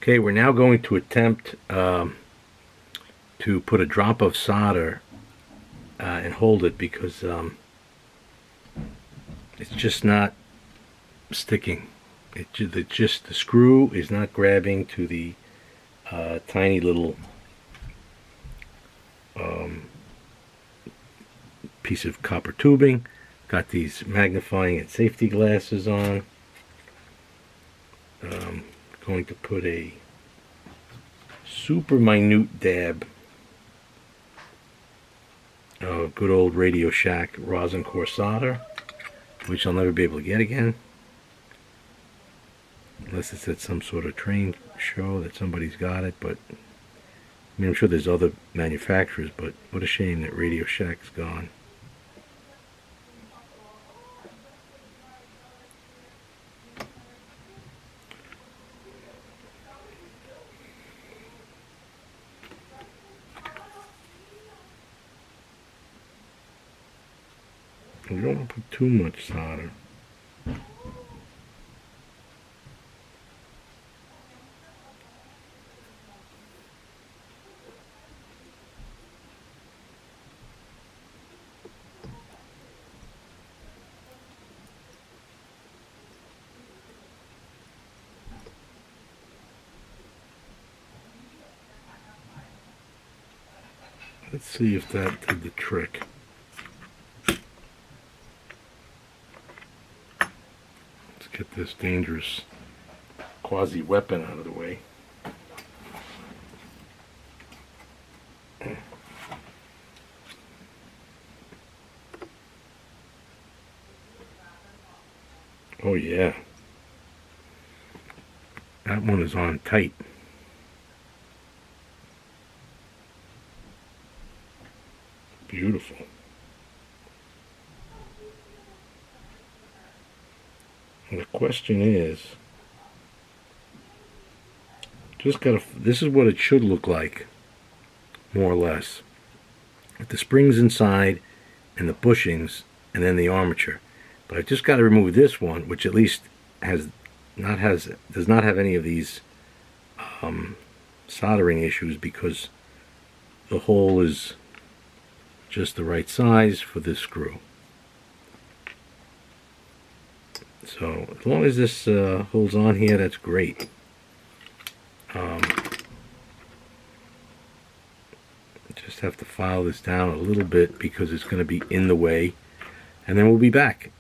Okay, we're now going to attempt to put a drop of solder and hold it because it's just not sticking. The screw is not grabbing to the tiny little piece of copper tubing. Got these magnifying and safety glasses on. Going to put a super minute dab of good old Radio Shack rosin core solder, which I'll never be able to get again unless it's at some sort of train show that somebody's got it. But I mean, I'm sure there's other manufacturers, but what a shame that Radio Shack's gone. You don't want to put too much solder. Let's see if that did the trick. Get this dangerous quasi-weapon out of the way. Oh yeah. That one is on tight. Beautiful. And the question is, this is what it should look like, more or less, with the springs inside and the bushings and then the armature. But I've just got to remove this one, which at least does not have any of these soldering issues, because the hole is just the right size for this screw. So as long as this holds on here, that's great. Just have to file this down a little bit because it's going to be in the way, and then we'll be back.